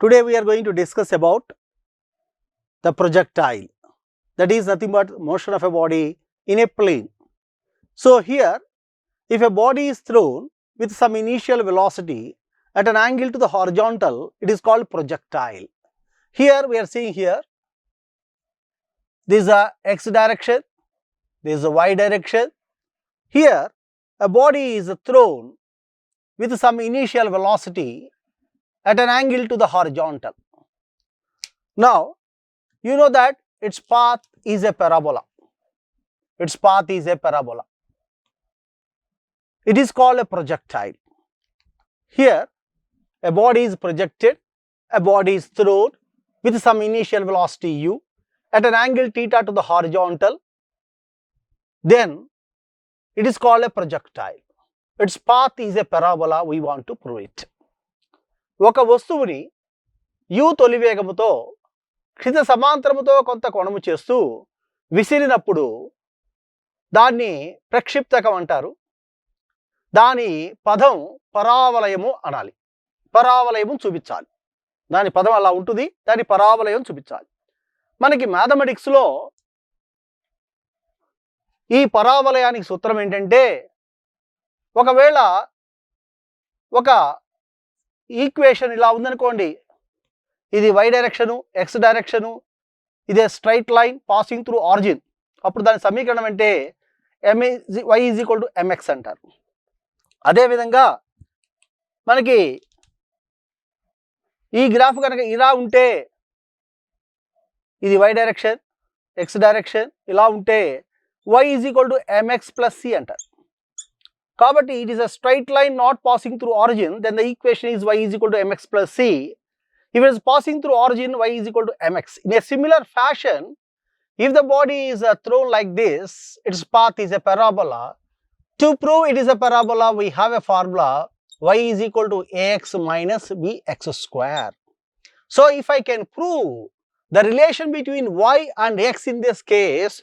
Today we are going to discuss about the projectile, that is nothing but motion of a body in a plane. So here, if a body is thrown with some initial velocity at an angle to the horizontal, it is called projectile. Here we are seeing here, this is a x direction, this is a y direction. Here a body is thrown with some initial velocity at an angle to the horizontal. Now, you know that its path is a parabola. Its path is a parabola. It is called a projectile. Here, a body is projected, a body is thrown with some initial velocity u at an angle theta to the horizontal. Then, it is called a projectile. Its path is a parabola. We want to prove it. ఒక వస్తువుని u తొలి వేగముతో క్షిత సమాంతరముతో కొంత కోణము చేస్తూ విసిరినప్పుడు దాన్ని ప్రక్షిప్తకం అంటారు. దాని పదం పరావలయము అనాలి. పరావలయము చూపించాలి. దాని పదం అలా ఉంటుంది. దాని పరావలయం చూపించాలి. మనకి మ్యాథమెటిక్స్లో ఈ పరావలయానికి సూత్రం ఏంటంటే, ఒకవేళ ఒక ఈక్వేషన్ ఇలా ఉందనుకోండి, ఇది y డైరెక్షను, x డైరెక్షను, ఇదే straight line passing through origin, అప్పుడు దాని సమీకరణం అంటే y = mx అంటారు. అదేవిధంగా మనకి ఈ గ్రాఫ్ కనుక ఇలా ఉంటే, ఇది y డైరెక్షన్, x డైరెక్షన్, ఇలా ఉంటే y = mx + c అంటారు. కాబట్టి it is a straight line not passing through origin, then the equation is y = mx + c. If it is passing through origin, y = mx. In a similar fashion, if the body is thrown like this, its path is a parabola. To prove it is a parabola, we have a formula, y = ax minus bx square. So if I can prove the relation between y and x in this case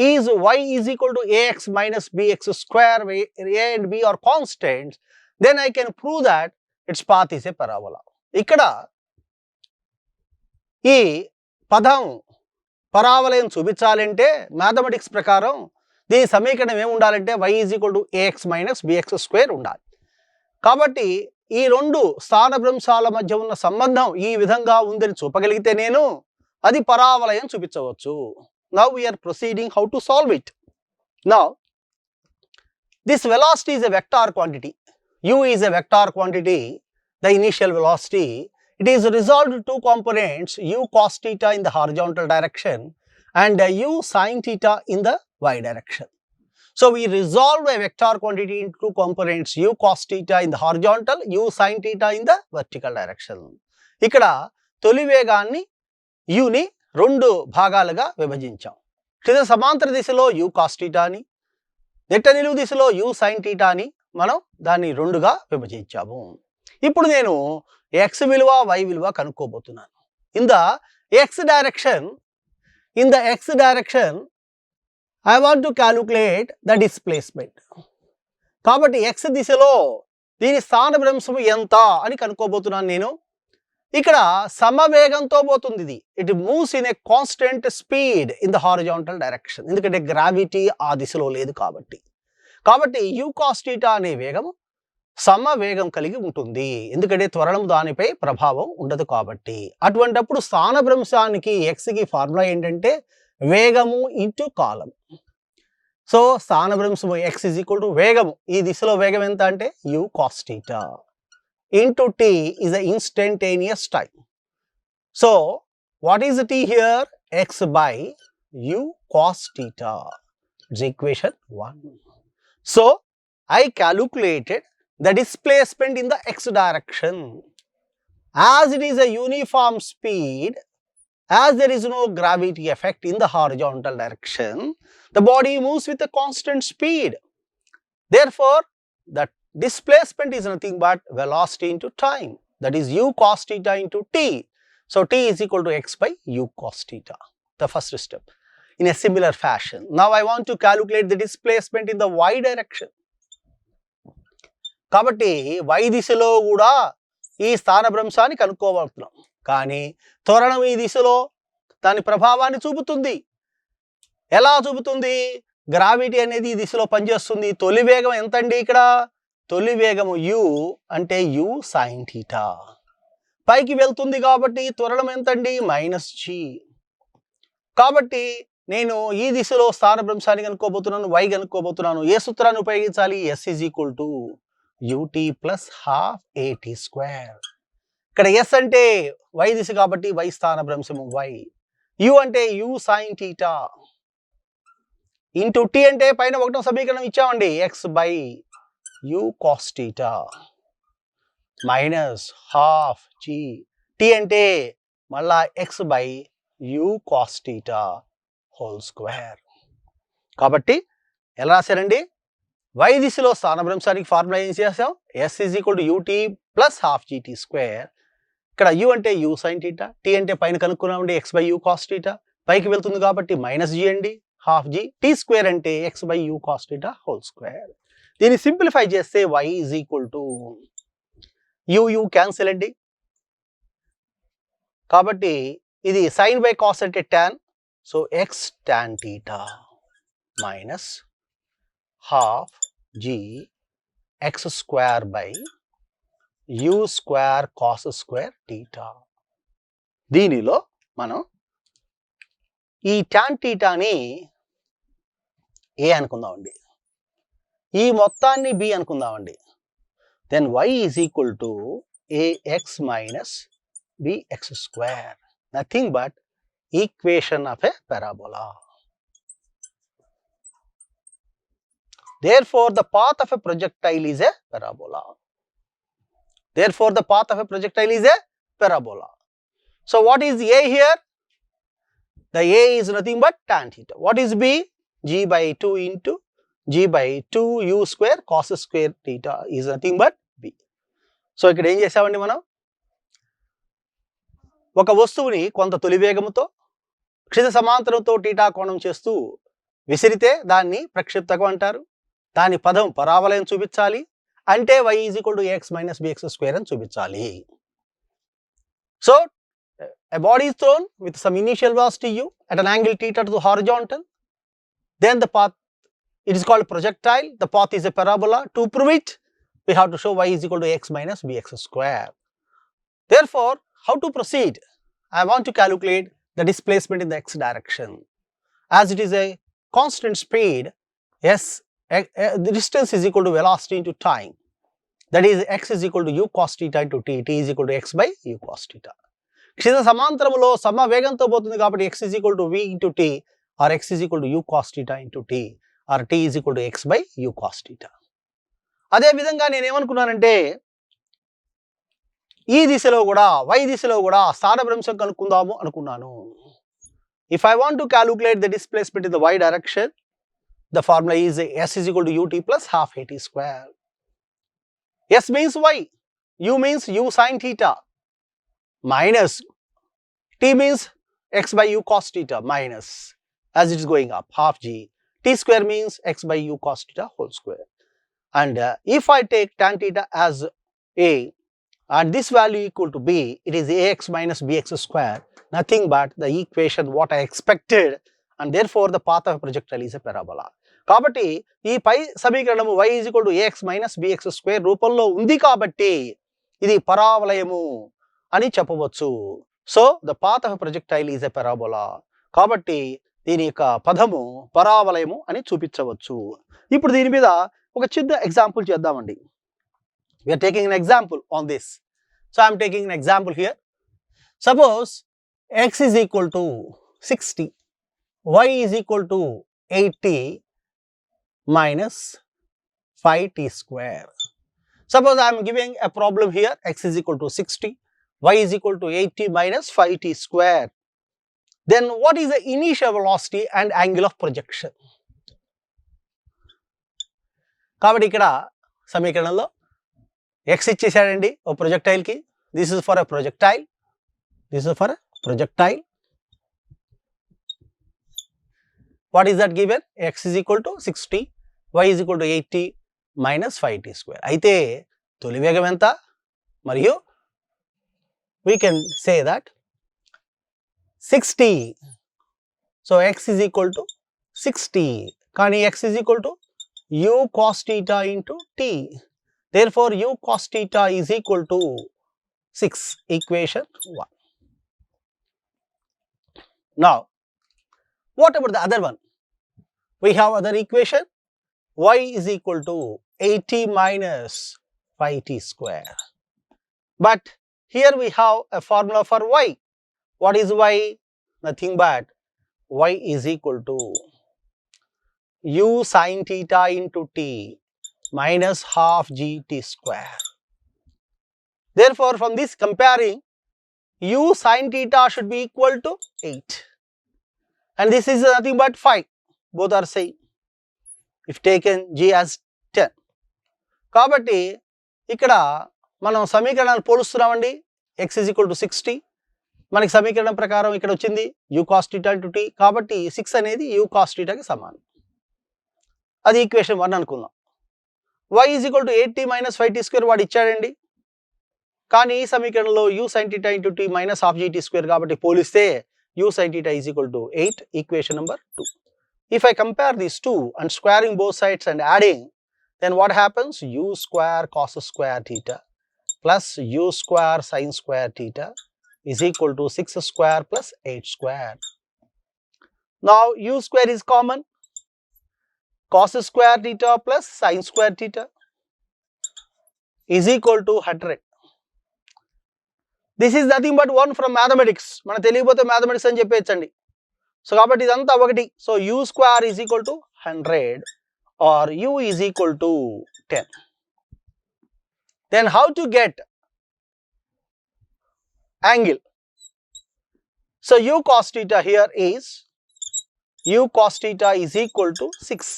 is y = ax minus bx square, where a and b are constants, then I can prove that its path is a parabola. ఇక్కడ ఈ పదం పరావలయం చూపించాలంటే mathematics ప్రకారం దీని సమీకరణం ఏమి ఉండాలంటే y = ax minus bx square ఉండాలి. కాబట్టి ఈ రెండు స్థానభ్రంశాల మధ్య ఉన్న సంబంధం ఈ విధంగా ఉందని చూపగలిగితే నేను అది పరావలయం చూపించవచ్చు. Now we are proceeding how to solve it. Now, this velocity is a vector quantity. U is a vector quantity, the initial velocity. It is resolved to two components, u cos theta in the horizontal direction and u sin theta in the y direction. So we resolve a vector quantity into two components, u cos theta in the horizontal, u sin theta in the vertical direction. ఇక్కడ తొలి వేగాన్ని u ని రెండు భాగాలుగా విభజించాం. క్షిత సమాంతర దిశలో u cos theta అని, నిట్ట నిలువు దిశలో u sin theta అని మనం దాన్ని రెండుగా విభజించాము. ఇప్పుడు నేను x విలువ y విలువ కనుక్కోబోతున్నాను. In the x direction, I want to calculate the displacement. కాబట్టి x దిశలో దీని స్థానభ్రంశం ఎంత అని కనుక్కోబోతున్నాను నేను. ఇక్కడ సమవేగంతో పోతుంది ఇది. It moves in a constant speed in the horizontal direction. ఎందుకంటే గ్రావిటీ ఆ దిశలో లేదు కాబట్టి. u cos theta అనే వేగం సమవేగం కలిగి ఉంటుంది. ఎందుకంటే త్వరణం దానిపై ప్రభావం ఉండదు కాబట్టి. అటువంటప్పుడు స్థానభ్రంశానికి xకి ఫార్ములా ఏంటంటే వేగము ఇంటూ కాలం. సో స్థానభ్రంశము x = వేగము. ఈ దిశలో వేగం ఎంత అంటే u cos theta into t is the instantaneous time. So what is the t here? X by u cos theta. It's equation 1. So I calculated the displacement in the x direction. As it is a uniform speed, as there is no gravity effect in the horizontal direction, the body moves with a constant speed. Therefore, the displacement is nothing but velocity into time, that is u cos theta into t. So t is equal to x by u cos theta, the first step. In a similar fashion, now I want to calculate the displacement in the y direction. కాబట్టి y దిశలో కూడా ఈ స్థానభ్రంశాన్ని కనుక్కోబోతున్నాం. కానీ త్వరణం ఈ దిశలో దాని ప్రభావాన్ని చూపుతుంది. ఎలా చూపుతుంది? గ్రావిటీ అనేది ఈ దిశలో పనిచేస్తుంది. తొలి వేగం ఎంతండి? ఇక్కడ తొలి వేగము u అంటే u sin θ. పైకి వెళ్తుంది కాబట్టి త్వరణం ఎంతండి? -g. కాబట్టి నేను ఈ దిశలో స్థానభ్రంశాన్ని కనుక్కోబోతున్నాను, y కనుక్కోబోతున్నాను. ఏ సూత్రాన్ని ఉపయోగించాలి? s ut + ½ at². ఇక్కడ s అంటే y దిశ కాబట్టి y స్థానభ్రంశము y. u అంటే u sin θ. ఇంటూ t అంటే పైన ఒకటో సమీకరణం ఇచ్చామండి, x/u cos θ -12g. t అంటే మళ్ళా x/u cos θ (²). కాబట్టి ఎలా రాశారండి? y దిశలో స్థానభ్రంశానికి ఫార్ములా ఏం చేసాం? s ut + ½ ఇక్కడ u అంటే u sin θ, t అంటే పైన కనుక్కున్నామండి x/u cos θ, పైకి వెళ్తుంది కాబట్టి -g అండి, ½ g. t² అంటే x/u cos θ (²). దీన్ని సింప్లిఫై చేస్తే y u క్యాన్సిల్ అండి. కాబట్టి ఇది sin బై cos అంటే tan, so x tan θ -12g x² u² cos² θ. దీనిలో మనం ఈ tan θని a అనుకుందామండి, ఈ మొత్తాన్ని b అనుకుందామండి. Then y ax - bx², nothing but equation of a parabola. Therefore the path of a projectile is a parabola. Therefore the path of a projectile is a parabola. So what is a here? The a is nothing but tan θ. What is b? g/2 into g/2 u² cos² θ is nothing but b. So ఇక్కడ ఏం చేసామండి మనం? ఒక వస్తువుని కొంత తొలి వేగముతో క్షితి సమాంతరంతో θ కోణం చేస్తూ విసిరితే దాన్ని ప్రక్షిప్తకం అంటారు. దాని పదం పరావలయం చూపించాలి అంటే y ax - bx² అని చూపించాలి. So a body is thrown with some initial velocity u at an angle θ to the horizontal. Then the path, it is called projectile. The path is a parabola. To prove it, we have to show y ax - bx². Therefore, how to proceed? I want to calculate the displacement in the x direction. As it is a constant speed, the distance is equal to velocity into time. That is x is equal to u cos θ into t. t is equal to x/u cos θ. Kshitha సమాంతరములో సమ వేగంతో పోతుంది కాబట్టి x is equal to v into t, or x is equal to u cos θ into t, or t is equal to x/u cos θ. అదే విధంగా నేను ఏమనుకున్నానంటే ఈ దిశలో కూడా y దిశలో కూడా స్థానభ్రంశం కనుక్కుందాము అనుకున్నాను. If I want to calculate the displacement in the y direction, the formula is s is equal to ut + ½ at². S means y, u means u sin θ, minus t means x/u cos θ minus, as it is going up, ½ g. t² means x/u cos θ (²). And if I take tan θ as a and this value equal to b, it is ax - bx², nothing but the equation what I expected, and therefore the path of a projectile is a parabola. కాబట్టి ఈ పై సమీకరణము y ax - bx² రూపంలో ఉంది కాబట్టి ఇది పరావలయము అని చెప్పవచ్చు. So the path of projectile is a parabola. కాబట్టి దీని యొక్క పదము పరావలయము అని చూపించవచ్చు. ఇప్పుడు దీని మీద ఒక చిన్న ఎగ్జాంపుల్ చేద్దామండి. We are taking an example on this. So I am taking an example here. Suppose x is equal to 60, y is equal to 80 minus 5t². Suppose I am giving a problem here, x is equal to 60, y is equal to 80 minus 5t². Then what is the initial velocity and angle of projection? కాబట్టి ఇక్కడ సమీకరణంలో x ఇచ్చేసాడండి ఓ projectile కి. This is for a projectile, this is for a projectile. What is that given? x is equal to 60, y is equal to 80 minus 5t². అయితే తొలి వేగం ఎంత మరియు we can say that 60. So x is equal to 60. Kani x is equal to u cos theta into t. Therefore, u cos theta is equal to 6, equation 1. Now, what about the other one? We have other equation, y is equal to 80 minus 5t square. But here we have a formula for y. What is y? Nothing but y is equal to u sin theta into t minus half gt square. Therefore, from this comparing, u sin theta should be equal to 8 and this is nothing but 5, both are same if taken g as 10. Kabatti ikkada మనం సమీకరణాలు పోలుస్తున్నామండి. x is equal to 60, మనకి సమీకరణం ప్రకారం ఇక్కడ వచ్చింది u cos theta into t, కాబట్టి 6 అనేది u cos theta కి సమానం. అది ఈక్వేషన్ 1 అనుకుందాం. y is equal to 8t minus 5t square వాడు ఇచ్చాడండి. కానీ ఈ సమీకరణంలో u sin theta into t minus half gt square కాబట్టి పోలిస్తే u sin theta is equal to 8, equation number 2. If I compare these two and squaring both sides and adding, then what happens? U square cos square theta plus u square sin square theta is equal to 6 square plus 8 square. Now u square is common, cos square theta plus sin square theta is equal to 100. This is nothing but 1 from mathematics. మన తెలియకపోతే mathematics అని చెప్పేయచ్చండి. So కాబట్టి ఇదంతా ఒకటి. So u square is equal to 100 or u is equal to 10. Then how to get angle? So u cos theta here is u cos theta is equal to 6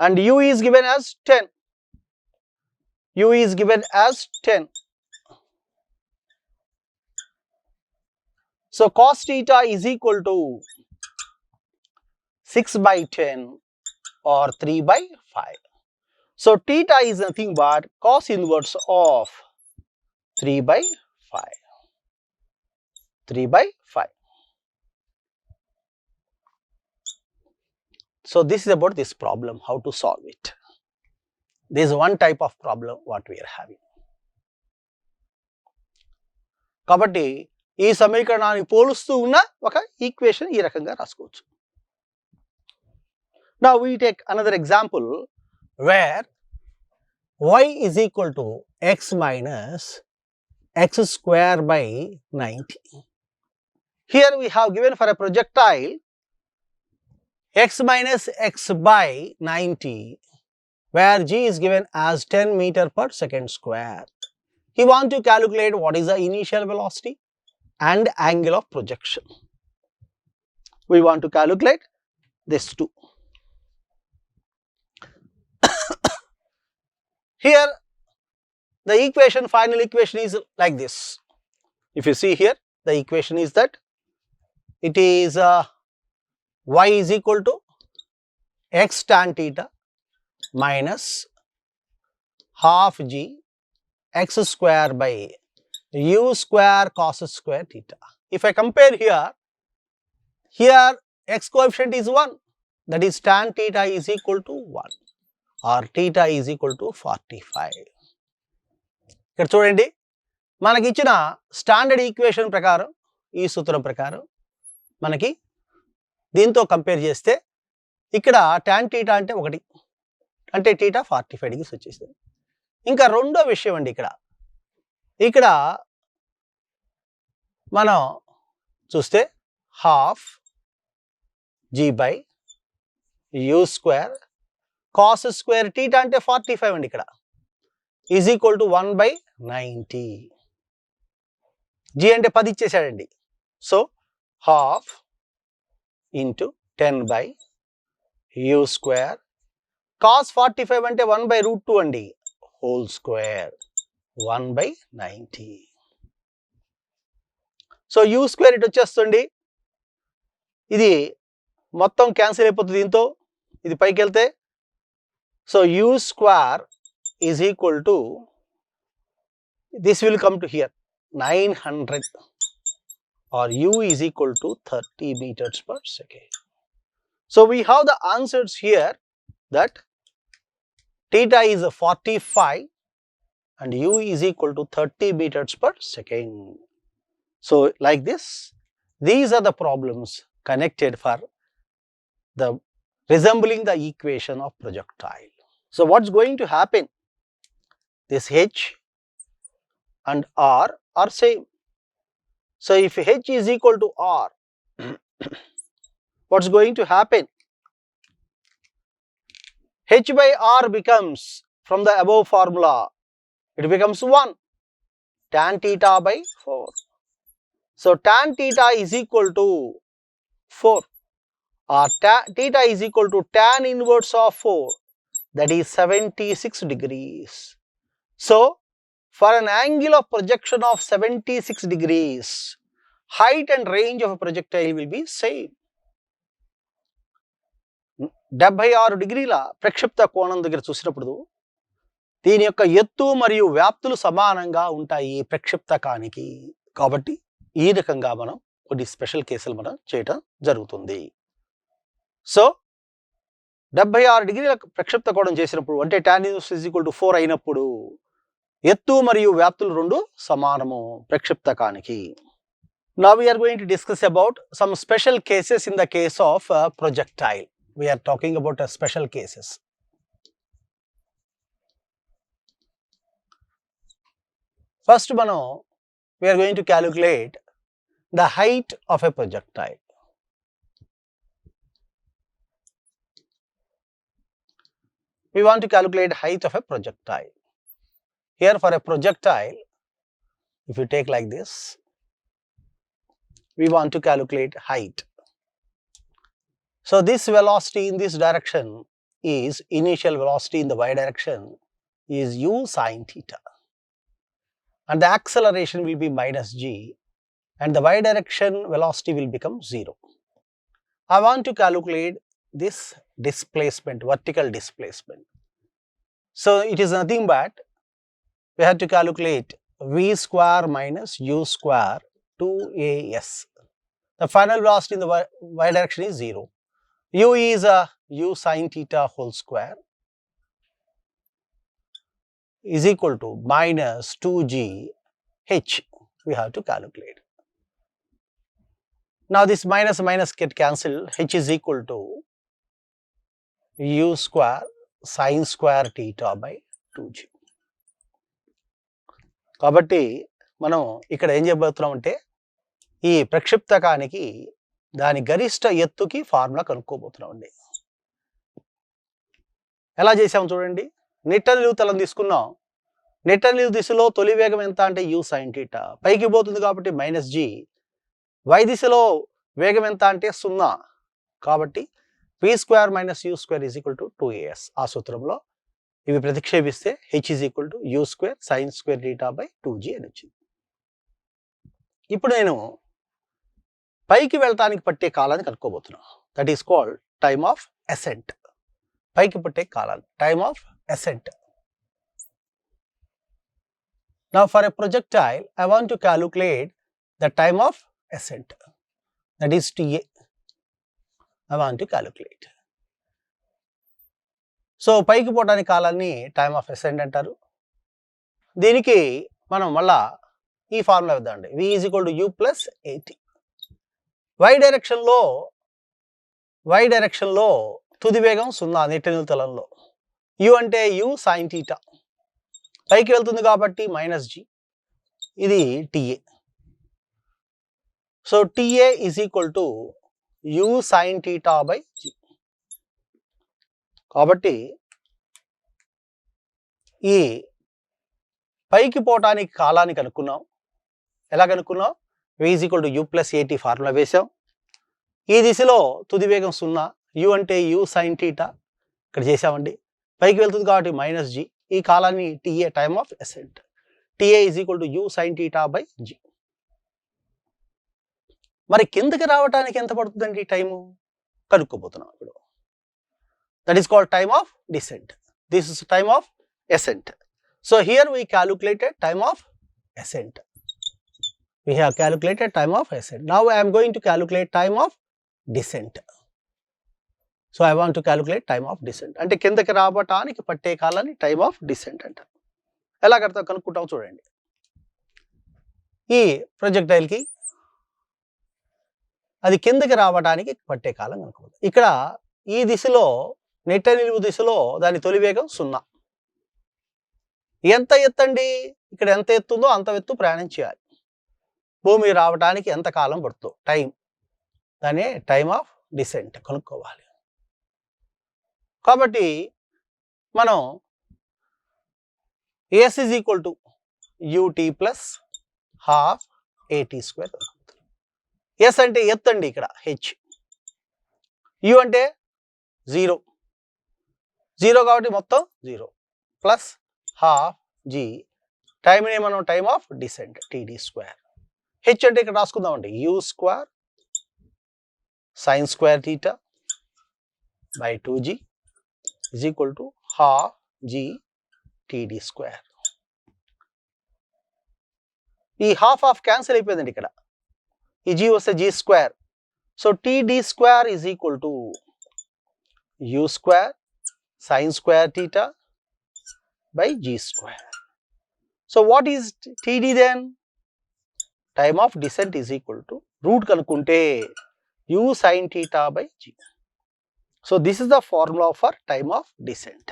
and u is given as 10. U is given as 10. So cos theta is equal to 6 by 10 or 3 by 5. So theta is nothing but cos inverse of 3 by 5. 3 by 5. So this is about this problem, how to solve it. This is one type of problem what we are having. కాబట్టి ఈ సమీకరణాన్ని పోలుస్తూ ఉన్న ఒక equation ఈ రకంగా రాసుకోవచ్చు. Now we take another example where y is equal to x minus x square by 90. Here we have given for a projectile x minus x by 90 where g is given as 10 meter per second square. He wants to calculate what is the initial velocity and angle of projection. We want to calculate this too. Here the equation, final equation is like this. If you see here, the equation is that it is y is equal to x tan theta minus half g x square by u square cos square theta. If I compare here x coefficient is 1, that is tan theta is equal to 1 or theta is equal to 45. ఇక్కడ చూడండి, మనకి ఇచ్చిన standard equation ప్రకారం, ఈ సూత్రం ప్రకారం మనకి దీంతో కంపేర్ చేస్తే ఇక్కడ tan theta అంటే 1, అంటే theta 45 degrees వచ్చేసింది. ఇంకా రెండో విషయం అండి, ఇక్కడ మనం చూస్తే half g by u square cos square theta అంటే 45 అండి, ఇక్కడ is equal to 1 by 90. g అంటే 10 ఇచ్చేసాడండి. So half into 10 by u square cos 45 అంటే 1 by root 2 అండి, whole square 1 by 90. So u square ఇటు వచ్చేస్తుంది, ఇది మొత్తం క్యాన్సిల్ అయిపోతుంది దీంతో, ఇది పైకి వెళ్తే. So u square is equal to, this will come to here, 900 or u is equal to 30 meters per second. So we have the answers here that theta is 45 and u is equal to 30 meters per second. So like this, these are the problems connected for the resembling the equation of projectile. So what's going to happen? This h and r are same. So if h is equal to r, what's going to happen? H by r becomes, from the above formula, it becomes 1, tan theta by 4. So tan theta is equal to 4, or theta is equal to tan inverse of 4, that is 76 degrees. So for an angle of projection of 76 degrees, height and range of a projectile will be same. 76 డిగ్రీల ప్రక్షిప్త కోణం దగ్గర చూసినప్పుడు దీని యొక్క ఎత్తు మరియు వ్యాప్తులు సమానంగా ఉంటాయి ప్రక్షిప్తకానికి. కాబట్టి ఈ రకంగా మనం కొన్ని స్పెషల్ కేసులు మనం చేయటం జరుగుతుంది. సో 76 డిగ్రీల ప్రక్షిప్త కోణం చేసినప్పుడు అంటే tan inverse is equal to 4 అయినప్పుడు ఎత్తు మరియు వ్యాప్తులు రెండు సమానము ప్రక్షిప్తకానికి. Now we are going to discuss about some special cases in the case of projectile. We are talking about special cases. First we are going to calculate the height of a projectile. We want to calculate height of a projectile. Here for a projectile, if you take like this, we want to calculate height. So this velocity in this direction is initial velocity in the y direction is u sin theta, and the acceleration will be minus g, and the y direction velocity will become 0. I want to calculate this displacement, vertical displacement. So it is nothing but we have to calculate v square minus u square 2as. The final velocity in the y direction is 0. U is u sin theta whole square is equal to minus 2g h we have to calculate. Now this minus minus get cancelled, h is equal to u square sin square theta by 2g. కాబట్టి మనం ఇక్కడ ఏం చేయబోతున్నాం అంటే ఈ ప్రక్షిప్తకానికి దాని గరిష్ట ఎత్తుకి ఫార్ములా కనుక్కోబోతున్నాం అండి. ఎలా చేసాము చూడండి. నిట్ట నిలువు తలం తీసుకున్నాం. నిట్ట నిలువు దిశలో తొలి వేగం ఎంత అంటే u sin theta, పైకి పోతుంది కాబట్టి మైనస్ g. y దిశలో వేగం ఎంత అంటే 0, కాబట్టి v square minus u square is equal to 2as. ఆ సూత్రంలో ఇవి ప్రతిక్షేపిస్తే h is equal to u square sin square theta by 2g అని వచ్చింది. ఇప్పుడు నేను పైకి వెళ్ళటానికి పట్టే కాలాన్ని కనుక్కోబోతున్నాను. That is called time of ascent. పైకి పట్టే కాలాన్ని time of ascent. Now for a projectile, I want to calculate the time of ascent, that is Ta. I want to calculate. So పైకి పోవడానికి కాలాన్ని టైమ్ ఆఫ్ అసెంట్ అంటారు. దీనికి మనం మళ్ళా ఈ ఫార్ములా వేద్దామండి. v is equal to u plus at. y డైరెక్షన్లో తుది వేగం 0 నిట్ట నిలువు తలంలో. u అంటే u sin theta, పైకి వెళ్తుంది కాబట్టి మైనస్ g, ఇది Ta. So Ta is equal to u sin theta by g. కాబట్టి ఈ పైకి పోవటానికి కాలాన్ని కనుక్కున్నాం. ఎలా కనుక్కున్నాం? v is equal to u plus at formula వేసాం. ఈ దిశలో తుది వేగం 0, u అంటే u sin theta ఇక్కడ చేసామండి. పైకి వెళ్తుంది కాబట్టి మైనస్ g, ఈ కాలాన్ని Ta, time of ascent. Ta is equal to u sin theta by g. మరి కిందకి రావటానికి ఎంత పడుతుందండి టైము కనుక్కోబోతున్నాం ఇప్పుడు. That is called time of descent. This is time of ascent. So here we calculated time of ascent. We have calculated time of ascent. Now I am going to calculate time of descent. So I want to calculate time of descent. అంటే కిందకి రావటానికి పట్టే కాలాన్ని time of descent అంటారు. ఎలా కనుక్కుంటాం చూడండి. ఈ ప్రొజెక్టైల్కి అది కిందకి రావడానికి పట్టే కాలం కనుక్కోవాలి. ఇక్కడ ఈ దిశలో నెట్ట నిలువు దిశలో దాని తొలి వేగం 0. ఎంత ఎత్తండి? ఇక్కడ ఎంత ఎత్తుందో అంత ఎత్తు ప్రయాణం చేయాలి. భూమి రావడానికి ఎంత కాలం పడుతుందో టైం, దాన్ని టైమ్ ఆఫ్ డిసెంట్ కనుక్కోవాలి. కాబట్టి మనం S is equal to ut plus half at square. S అంటే ఎత్తండి, ఇక్కడ h. u అంటే 0 కాబట్టి మొత్తం 0 ప్లస్ హాఫ్ g. టైంని మనం time of descent td square. h అంటే ఇక్కడ రాసుకుందామండి, u square sine square theta by 2g is equal to half g td square. ఈ హాఫ్ క్యాన్సిల్ అయిపోయిందండి ఇక్కడ. ఈ g వస్తే g square. So td square is equal to u square sine square theta by g square. So what is td then? Time of descent is equal to root kanukunte u sin theta by g. So this is the formula for time of descent.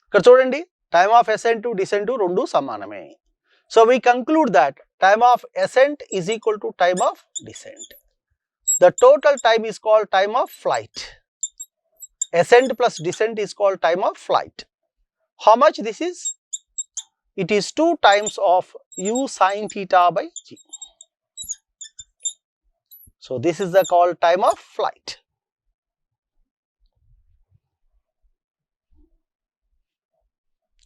ఇక్కడ చూడండి, time of ascent to descent రెండు సమానమే. So we conclude that time of ascent is equal to time of descent. The total time is called time of flight. Ascent plus descent is called time of flight. How much this is? It is 2 times of u sin theta by g. So this is the called time of flight.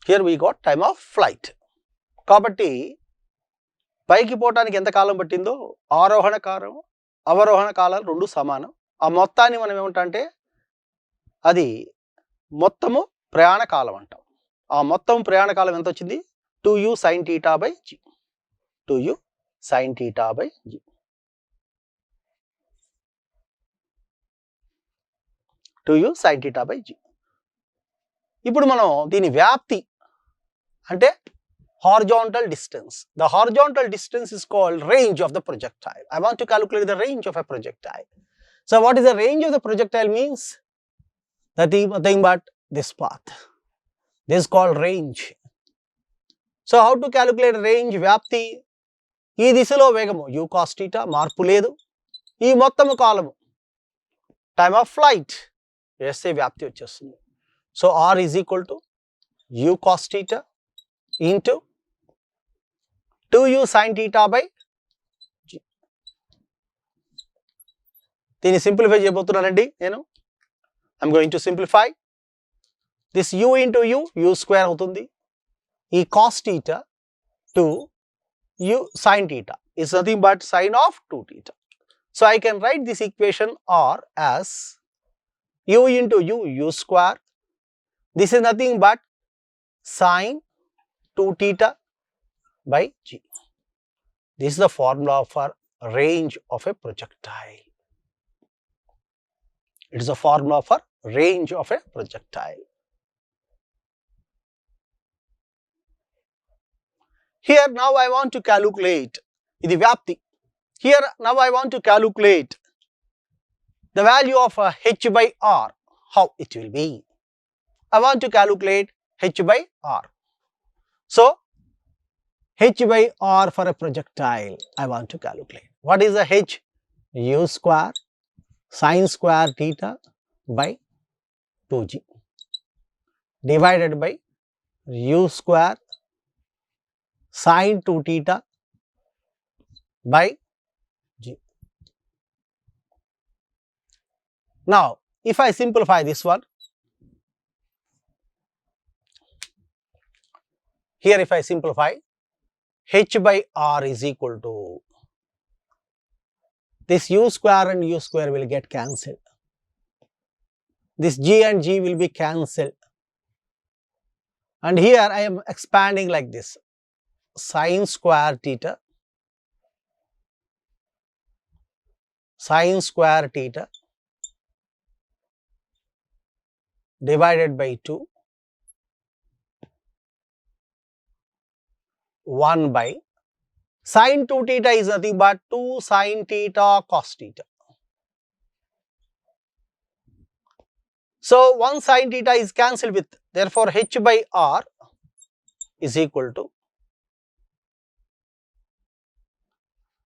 Here we got time of flight. కాబట్టి పైకి పోవడానికి ఎంత కాలం పట్టిందో ఆరోహణ కాలం అవరోహణ కాలాలు రెండు సమానం. ఆ మొత్తాన్ని మనం ఏమంటామంటే అది మొత్తము ప్రయాణ కాలం అంటాం. ఆ మొత్తం ప్రయాణ కాలం ఎంత వచ్చింది? 2u sin theta by g. 2u sin theta by g. 2u sin theta by g. ఇప్పుడు మనం దీని వ్యాప్తి అంటే horizontal distance. The horizontal distance is called range of the projectile. I want to calculate the range of a projectile. So what is the range of the projectile means? Nothing but this path. This is called range. So how to calculate range? వ్యాప్తి. ఈ దిశలో వేగము u cos theta మార్పు లేదు. ఈ మొత్తము కాలము time of flight వేస్తే వ్యాప్తి వచ్చేస్తుంది. So r is equal to u cos theta into 2u sin theta by g. దీన్ని సింప్లిఫై చేయబోతున్నానండి నేను. I'm going to simplify. This u into u square అవుతుంది. ఈ cos theta to u sin theta is nothing but sin of 2 theta. So I can write this equation r as u into u square. This is nothing but sin 2 theta by g. This is the formula for range of a projectile. It is a formula for range of a projectile. Here now I want to calculate ఇది వ్యాప్తి. Here now I want to calculate the value of h by r. How it will be? I want to calculate h by r. So h by r for a projectile I want to calculate. What is the h? u square sin square theta by 2g divided by u square sin 2 theta by g. Now if I simplify this one, here if I simplify, h by r is equal to this u square and u square will get cancelled. This g and g will be cancelled. And here I am expanding like this. sin square theta divided by 2 1 by sin 2 theta is nothing but 2 sin theta cos theta. So 1 sin theta is cancelled with, therefore h by r is equal to,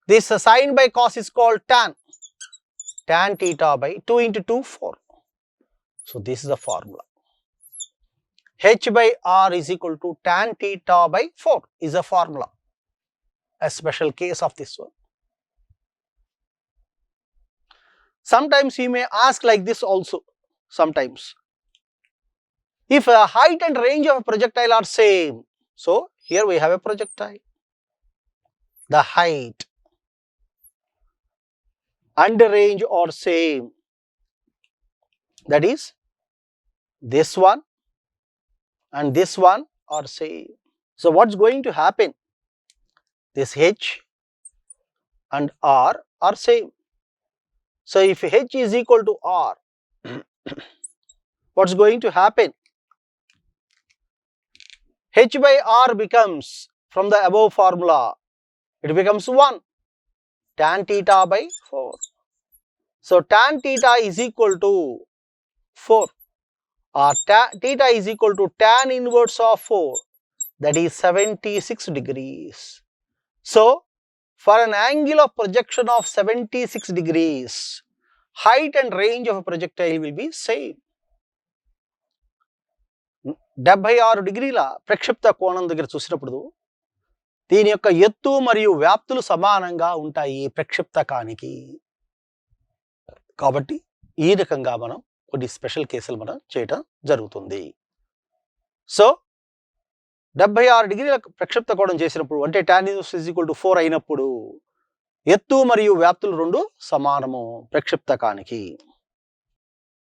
this sin by cos is called tan theta by 2 into 2 4. So this is the formula. H by r is equal to tan theta by 4 is a formula. A special case of this one. Sometimes you may ask like this also. Sometimes, if a height and range of a projectile are same, so here we have a projectile. The height and the range are same. That is, this one and this one are same. So what's going to happen? This h and r are same. So if h is equal to r, what's going to happen? H by r becomes, from the above formula, it becomes 1 tan theta by 4. So tan theta is equal to 4, or theta is equal to tan inverse of 4, that is 76 degrees. So for an angle of projection of 76 degrees, height and range of a projectile will be same. 76 డిగ్రీల ప్రక్షిప్త కోణం దగ్గర చూసినప్పుడు దీని యొక్క ఎత్తు మరియు వ్యాప్తులు సమానంగా ఉంటాయి ప్రక్షిప్తకానికి. కాబట్టి ఈ రకంగా మనం కొన్ని స్పెషల్ కేసులు మనం చేయటం జరుగుతుంది. సో 76 డిగ్రీల ప్రక్షిప్త కోణం చేసినప్పుడు, అంటే tan inverse is equal to 4 అయినప్పుడు ఎత్తు మరియు వ్యాప్తులు రెండు సమానము ప్రక్షిప్తకానికి.